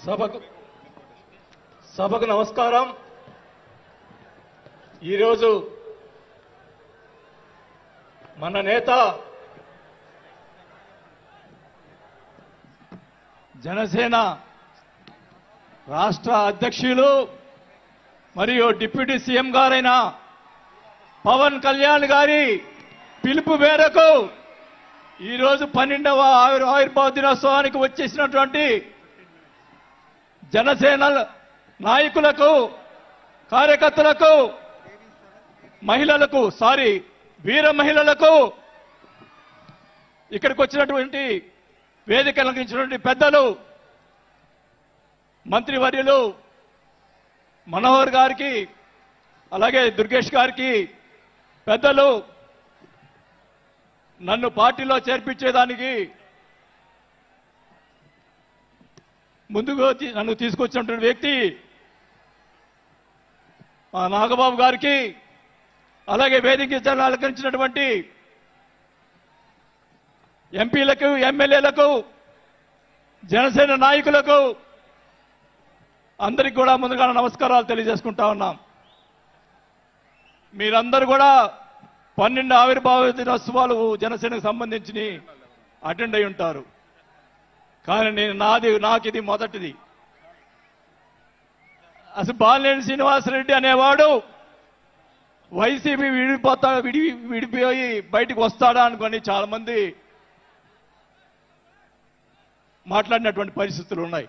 సభకు నమస్కారం. ఈరోజు మన నేత జనసేన రాష్ట్ర అధ్యక్షులు మరియు డిప్యూటీ సీఎం గారైన పవన్ కళ్యాణ్ గారి పిలుపు మేరకు ఈరోజు 12వ ఆవిర్భావ దినోత్సవానికి వచ్చేసినటువంటి జనసేన నాయకులకు, కార్యకర్తలకు, మహిళలకు, వీర మహిళలకు, ఇక్కడికి వచ్చినటువంటి వేదిక అలంకరించినటువంటి పెద్దలు, మంత్రివర్యులు మనోహర్ గారికి, అలాగే దుర్గేష్ గారికి, పెద్దలు, నన్ను పార్టీలో చేర్పించేదానికి ముందుకు నన్ను తీసుకొచ్చినటువంటి వ్యక్తి మా నాగబాబు గారికి, అలాగే వేదిక అలంకరించినటువంటి ఎంపీలకు, ఎమ్మెల్యేలకు, జనసేన నాయకులకు అందరికీ కూడా ముందుగా నమస్కారాలు తెలియజేసుకుంటా ఉన్నాం. మీరందరూ కూడా 12 ఆవిర్భావ దినోత్సవాలు జనసేనకు సంబంధించి అటెండ్ అయి ఉంటారు. కానీ నాకు ఇది మొదటిది. అసలు బాలినేని శ్రీనివాసరెడ్డి అనేవాడు వైసీపీ విడిపోయి బయటకు వస్తాడా అనుకొని చాలా మంది మాట్లాడినటువంటి పరిస్థితులు ఉన్నాయి.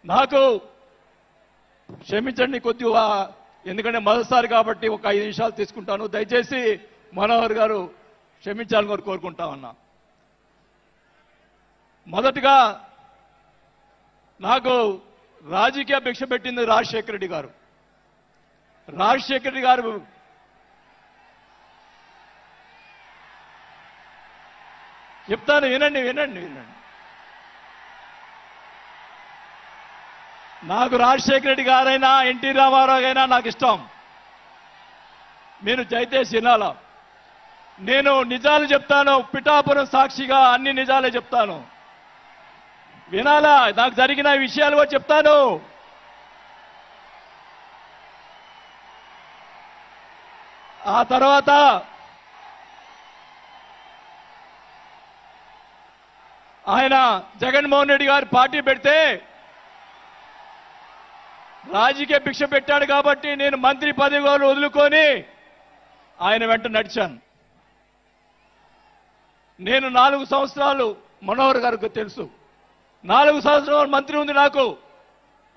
నాకు క్షమించండి కొద్దిగా, ఎందుకంటే మొదటిసారి కాబట్టి ఒక 5 నిమిషాలు తీసుకుంటాను. దయచేసి మనోహర్ గారు క్షమించాలని కోరుకుంటా ఉన్నా. మొదటగా నాకు రాజకీయ భిక్ష పెట్టింది రాజశేఖర రెడ్డి గారు. రాజశేఖర రెడ్డి గారు చెప్తాను, వినండి. నాకు రాజశేఖర రెడ్డి గారైనా, ఎన్టీ రామారావు అయినా నాకు ఇష్టం. మీరు దయచేసి వినాలా. నేను నిజాలు చెప్తాను, పిఠాపురం సాక్షిగా అన్ని నిజాలే చెప్తాను. వినాలా, నాకు జరిగిన విషయాలు కూడా చెప్తాను. ఆ తర్వాత ఆయన జగన్మోహన్ రెడ్డి గారు పార్టీ పెడితే రాజకీయ భిక్ష పెట్టాడు కాబట్టి నేను మంత్రి పదవి వదులుకొని ఆయన వెంట నడిచాను. నేను 4 సంవత్సరాలు, మనోహర్ గారికి తెలుసు, 4 సంవత్సరాలు మంత్రి ఉంది నాకు.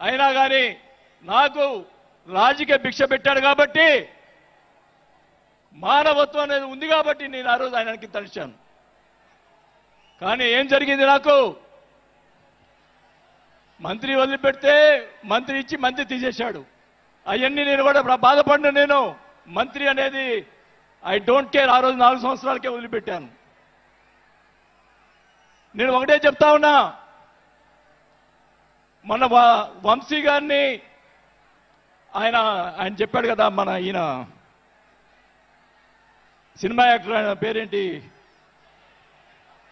అయినా కానీ నాకు రాజకీయ భిక్ష పెట్టాడు కాబట్టి, మానవత్వం అనేది ఉంది కాబట్టి నేను ఆ రోజు ఆయనకి తలిచాను. కానీ ఏం జరిగింది, నాకు మంత్రి వదిలిపెడితే మంత్రి ఇచ్చి మంత్రి తీసేశాడు. అవన్నీ నేను కూడా బాధపడిన, నేను మంత్రి అనేది ఐ డోంట్ కేర్. ఆ రోజు 4 సంవత్సరాలకే వదిలిపెట్టాను. నేను ఒకటే చెప్తా ఉన్నా, మన వంశీ గారిని ఆయన చెప్పాడు కదా, మన ఈయన సినిమా యాక్టర్, ఆయన పేరేంటి,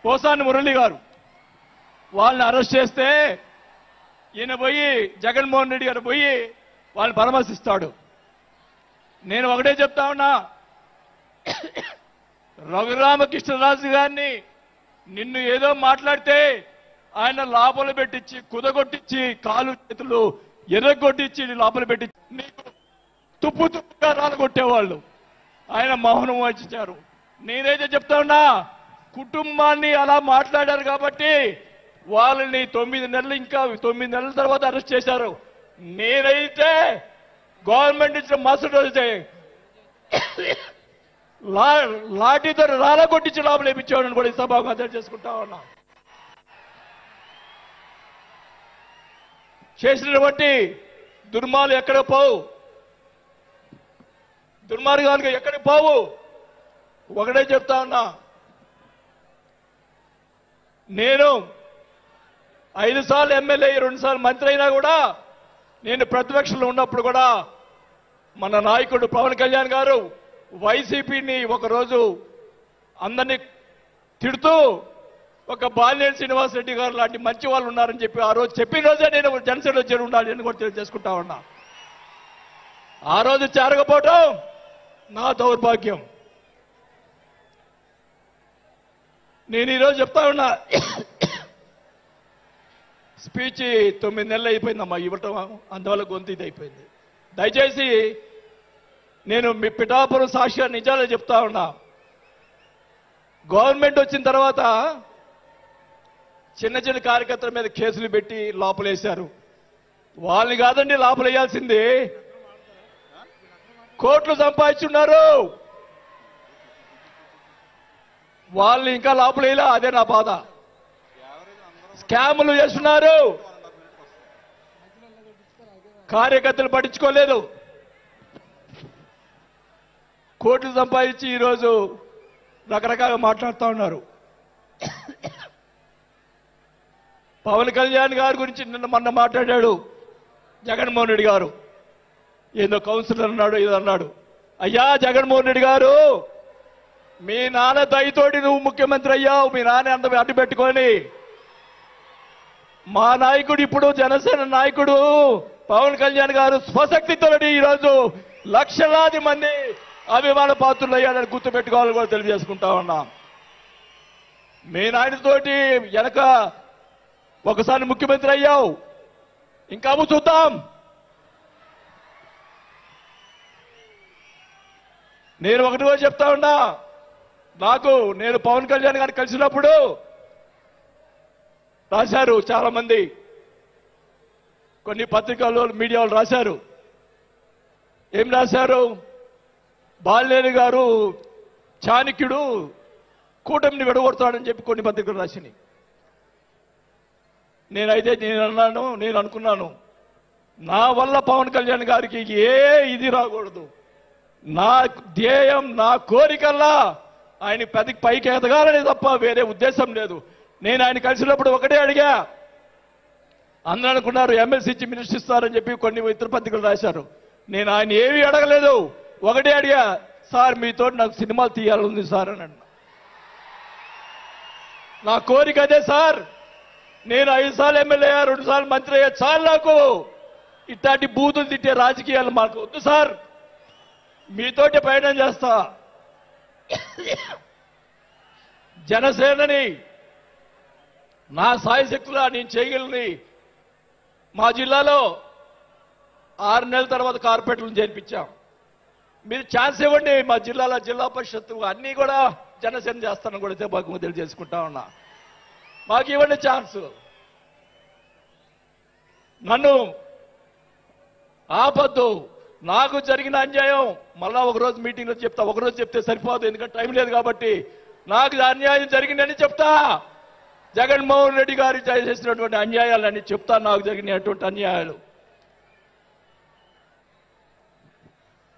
పోసాని మురళి గారు, వాళ్ళని అరెస్ట్ చేస్తే ఈయన పోయి, జగన్మోహన్ రెడ్డి గారు పోయి వాళ్ళని పరామర్శిస్తాడు. నేను ఒకటే చెప్తా ఉన్నా, రఘురామకృష్ణరాజు గారిని నిన్ను ఏదో మాట్లాడితే ఆయన లోపల పెట్టించి, కుదగొట్టించి, కాలు చేతులు ఎర్రగొట్టించి లోపల పెట్టించి నీకు తుప్పుగా రాలగొట్టేవాళ్ళు. ఆయన మౌనం వహించారు. నేనైతే చెప్తా ఉన్నా, కుటుంబాన్ని అలా మాట్లాడారు కాబట్టి వాళ్ళని 9 నెలలు, ఇంకా 9 నెలల తర్వాత అరెస్ట్ చేశారు. నేనైతే గవర్నమెంట్ ఇచ్చిన మరుసటి రోజే లాఠీతో రాలగొట్టించి లోపల వేయించేవాడిని కూడా ఈ సభకు అర్థం చేసుకుంటా ఉన్నా. చేసినటువంటి దుర్మార్గాలు ఎక్కడ పోవు, దుర్మార్గాలు ఎక్కడికి పోవు. ఒకటే చెప్తా ఉన్నా, నేను 5 సార్లు ఎమ్మెల్యే, 2 సార్లు మంత్రి అయినా కూడా, నేను ప్రతిపక్షంలో ఉన్నప్పుడు కూడా మన నాయకుడు పవన్ కళ్యాణ్ గారు వైసీపీని ఒకరోజు అందరినీ తిడుతూ ఒక బాలినేని శ్రీనివాసరెడ్డి గారు లాంటి మంచి వాళ్ళు ఉన్నారని చెప్పి ఆ రోజు చెప్పిన రోజే నేను జనసేనలో చేరి ఉండాలి అని కూడా తెలియజేసుకుంటా ఉన్నా. ఆ రోజు చేరకపోవటం నా దౌర్భాగ్యం. నేను ఈరోజు చెప్తా ఉన్నా, స్పీచ్ 9 నెలలు అయిపోయిందమ్మా ఇవ్వటం, అందువల్ల గొంతు ఇది అయిపోయింది. దయచేసి నేను మీ పిఠాపురం సాక్షి నిజాలు చెప్తా ఉన్నా. గవర్నమెంట్ వచ్చిన తర్వాత చిన్న చిన్న కార్యకర్తల మీద కేసులు పెట్టి లోపలేశారు. వాళ్ళని కాదండి లోపలేయాల్సింది, కోట్లు సంపాదించున్నారు. వాళ్ళని ఇంకా లోపలేలా, అదే నా బాధ. స్కాములు చేస్తున్నారు, కార్యకర్తలు పట్టించుకోలేదు. కోట్లు సంపాదించి ఈరోజు రకరకాలుగా మాట్లాడుతూ ఉన్నారు. పవన్ కళ్యాణ్ గారి గురించి నిన్న మొన్న మాట్లాడాడు జగన్మోహన్ రెడ్డి గారు. ఏదో కౌన్సిలర్ అన్నాడు, ఏదో అన్నాడు. అయ్యా జగన్మోహన్ రెడ్డి గారు, మీ నాన్న దయతోటి నువ్వు ముఖ్యమంత్రి అయ్యావు. మీ నాన్న అంత అడ్డు పెట్టుకొని మా నాయకుడు, ఇప్పుడు జనసేన నాయకుడు పవన్ కళ్యాణ్ గారు స్వశక్తితోటి ఈరోజు లక్షలాది మంది అభిమాన పాత్రులు అయ్యాడని గుర్తుపెట్టుకోవాలని కూడా తెలియజేసుకుంటా ఉన్నాం. మీ నాయనతోటి వెనక ఒకసారి ముఖ్యమంత్రి అయ్యావు, ఇంకా చూద్దాం. నేను ఒకటి కూడా చెప్తా ఉన్నా, నేను పవన్ కళ్యాణ్ గారిని కలిసినప్పుడు రాశారు చాలా మంది, కొన్ని పత్రికల్లో మీడియా వాళ్ళు రాశారు. ఏం రాశారు? బాలినేని గారు చాణక్యుడు, కూటమిని విడగొడతాడని చెప్పి కొన్ని పత్రికలు రాసినాయి. నేను అనుకున్నాను, నా వల్ల పవన్ కళ్యాణ్ గారికి ఏ ఇది రాకూడదు. నా ధ్యేయం, నా కోరికల్లా ఆయన పైకి ఎదగాలని తప్ప వేరే ఉద్దేశం లేదు. నేను ఆయన కలిసినప్పుడు ఒకటే అడిగా, అందరూ అనుకున్నారు ఎమ్మెల్సీ ఇచ్చి మినిస్టర్ ఇస్తారని చెప్పి కొన్ని ఇతర పత్రికలు రాశారు. నేను ఆయన ఏమీ అడగలేదు, ఒకటే అడిగా, సార్ మీతో నాకు సినిమాలు తీయాలని సార్ అని అన్నా. నా కోరిక అదే సార్. నేను 5 సార్లు ఎమ్మెల్యే అయ్యా, 2 సార్లు మంత్రి అయ్యా, చాలు నాకు ఇట్లాంటి బూతులు తిట్టే రాజకీయాలు మాకు వద్దు సార్, మీతోటి ప్రయాణం చేస్తా. జనసేనని నా సాయశక్తులా నేను చేయగలని మా జిల్లాలో 6 నెలల తర్వాత కార్పొరేట్లను చేర్పించాం. మీరు ఛాన్స్ ఇవ్వండి, మా జిల్లాలో జిల్లా పరిషత్తు అన్నీ కూడా జనసేన చేస్తానని కూడా భాగంగా తెలియజేసుకుంటా ఉన్నా. మాకు ఇవ్వండి ఛాన్స్. నన్ను ఆపద్దు. నాకు జరిగిన అన్యాయం మళ్ళా ఒకరోజు మీటింగ్లో చెప్తా. ఒకరోజు చెప్తే సరిపోదు, ఎందుకంటే టైం లేదు కాబట్టి. నాకు అన్యాయం జరిగిందని చెప్తా. జగన్మోహన్ రెడ్డి గారు చేసినటువంటి అన్యాయాలని చెప్తా, నాకు జరిగినటువంటి అన్యాయాలు.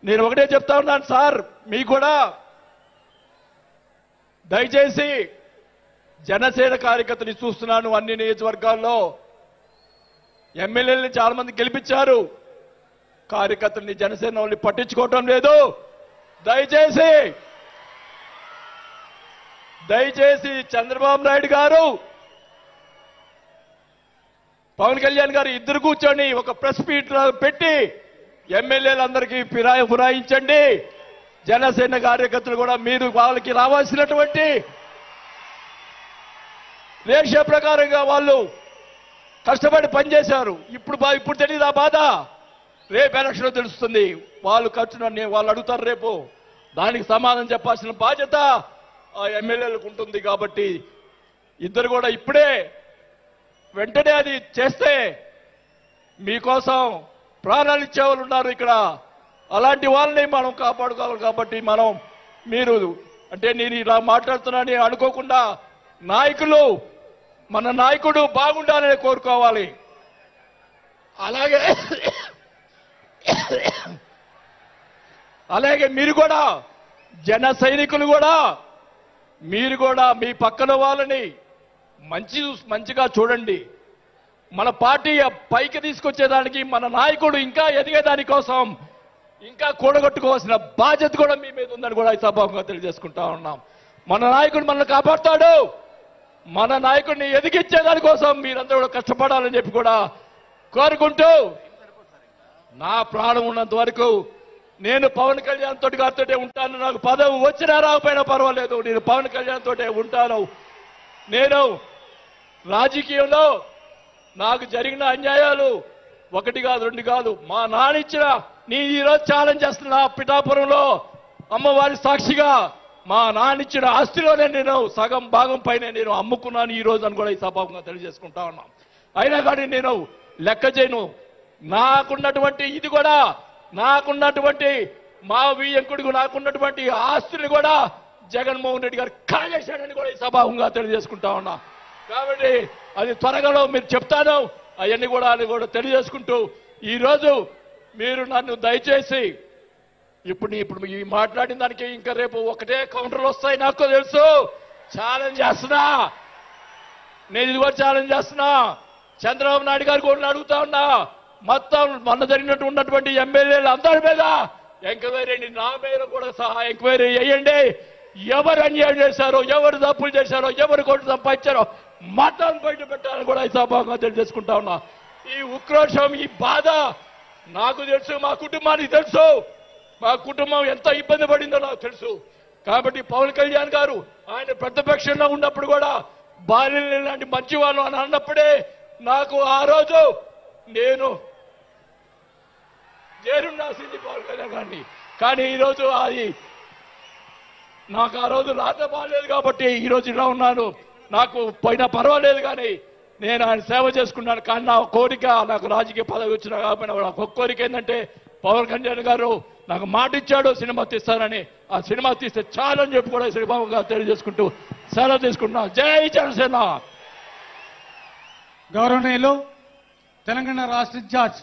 నేను ఒకటే చెప్తా ఉన్నాను సార్, మీకు కూడా దయచేసి జనసేన కార్యకర్తని చూస్తున్నాను. అన్ని నియోజకవర్గాల్లో ఎమ్మెల్యేలని చాలా మంది గెలిపించారు, కార్యకర్తల్ని జనసేన వాళ్ళని పట్టించుకోవటం లేదు. దయచేసి చంద్రబాబు నాయుడు గారు, పవన్ కళ్యాణ్ గారు ఇద్దరు కూర్చొని ఒక ప్రెస్ మీట్ పెట్టి ఎమ్మెల్యేలందరికీ ఫిరాయించండి. జనసేన కార్యకర్తలు కూడా మీరు వాళ్ళకి రావాల్సినటువంటి రేషియో ప్రకారంగా వాళ్ళు కష్టపడి పనిచేశారు. ఇప్పుడు తెలియదు ఆ బాధ. రేపు ఎలక్షన్ తెలుస్తుంది. వాళ్ళు ఖర్చున వాళ్ళు అడుగుతారు రేపు, దానికి సమాధానం చెప్పాల్సిన బాధ్యత ఆ ఎమ్మెల్యేలకు ఉంటుంది. కాబట్టి ఇద్దరు కూడా ఇప్పుడే వెంటనే అది చేస్తే మీకోసం ప్రాణాలు ఇచ్చేవాళ్ళు ఉన్నారు ఇక్కడ. అలాంటి వాళ్ళని మనం కాపాడుకోవాలి. కాబట్టి మీరు అంటే నేను ఇలా మాట్లాడుతున్నానని అనుకోకుండా మన నాయకుడు బాగుండాలని కోరుకోవాలి. అలాగే మీరు కూడా జన సైనికులు కూడా మీరు కూడా మీ పక్కన వాళ్ళని మంచిగా చూడండి. మన పార్టీ పైకి తీసుకొచ్చేదానికి మన నాయకుడు ఇంకా ఎదిగేదాని కోసం ఇంకా కూడగొట్టుకోవాల్సిన బాధ్యత కూడా మీ మీద ఉందని కూడా ఈ సభాముఖంగా తెలియజేసుకుంటా ఉన్నాం. మన నాయకుడు మనల్ని కాపాడుతాడు. మన నాయకుడిని ఎదిగించే దానికోసం మీరందరూ కూడా కష్టపడాలని చెప్పి కూడా కోరుకుంటూ నా ప్రాణం ఉన్నంత వరకు నేను పవన్ కళ్యాణ్ తోటి గారితో ఉంటాను. నాకు పదవి వచ్చినా రాకపోయినా పర్వాలేదు, నేను పవన్ కళ్యాణ్ తోటే ఉంటాను. నేను రాజకీయంలో నాకు జరిగిన అన్యాయాలు ఒకటి కాదు, రెండు కాదు, మా నాన్న ఇచ్చిన నీ ఈరోజు ఛాలెంజ్ చేస్తున్నా పిఠాపురంలో అమ్మవారి సాక్షిగా మా నాన్న ఇచ్చిన ఆస్తిలోనే నేను సగం భాగం పైన నేను అమ్ముకున్నాను ఈ రోజు అని కూడా ఈ సభాముగా తెలియజేసుకుంటా ఉన్నాం. అయినా కానీ నేను లెక్క చేయను. నాకున్నటువంటి ఇది కూడా, నాకున్నటువంటి మా వియ్యంకుడికి నాకున్నటువంటి ఆస్తులు కూడా జగన్మోహన్ రెడ్డి గారు కాజేశాడని కూడా ఈ సభాముగా తెలియజేసుకుంటా ఉన్నా. కాబట్టి అది త్వరగా మీరు చెప్తాను, అవన్నీ కూడా తెలియజేసుకుంటూ ఈరోజు మీరు నన్ను దయచేసి ఇప్పుడు ఈ మాట్లాడిన దానికి ఇంకా రేపు ఒకటే కౌంటర్లు వస్తాయి నాకు తెలుసు. ఛాలెంజ్ చేస్తున్నా, నేను ఇది కూడా ఛాలెంజ్ చేస్తున్నా. చంద్రబాబు నాయుడు గారు కూడా అడుగుతా ఉన్నా, మొత్తం మొన్న జరిగినట్టు ఉన్నటువంటి ఎమ్మెల్యేలు అందరి మీద ఎంక్వైరీ, నా మీద కూడా సహా ఎంక్వైరీ చేయండి. ఎవరు అన్యాయం చేశారో, ఎవరు తప్పులు చేశారో, ఎవరు కోట్లు సంపాదించారో మొత్తం బయట పెట్టాలని కూడా ఈ సభగా తెలియజేసుకుంటా ఉన్నా. ఈ ఉక్రోషం, ఈ బాధ నాకు తెలుసు, మా కుటుంబానికి తెలుసు, మా కుటుంబం ఎంత ఇబ్బంది పడిందో నాకు తెలుసు. కాబట్టి పవన్ కళ్యాణ్ గారు ఆయన ప్రతిపక్షంలో ఉన్నప్పుడు కూడా బాల్యం లాంటి మంచి వాళ్ళు అని అన్నప్పుడే నాకు ఆ రోజు నేను రాసింది పవన్ కళ్యాణ్ గారిని. కానీ ఈరోజు అది నాకు ఆ రోజు రాత బాగాలేదు కాబట్టి ఈరోజు ఇలా ఉన్నాను. నాకు పోయినా పర్వాలేదు, కానీ నేను ఆయన సేవ చేసుకున్నాను. కానీ నా కోరిక, నాకు రాజకీయ పదవి వచ్చినా కాకపోయినా నాకు ఒక కోరిక ఏంటంటే పవన్ కళ్యాణ్ గారు నాకు మాట ఇచ్చాడు సినిమా తీస్తానని. ఆ సినిమా తీస్తే చాలని చెప్పి కూడా శ్రీబాబుగా తెలియజేసుకుంటూ సెలవు తీసుకుంటున్నాను. జై జనసేన. గౌరవనీయులు తెలంగాణ రాష్ట్ర ఇన్ఛార్జ్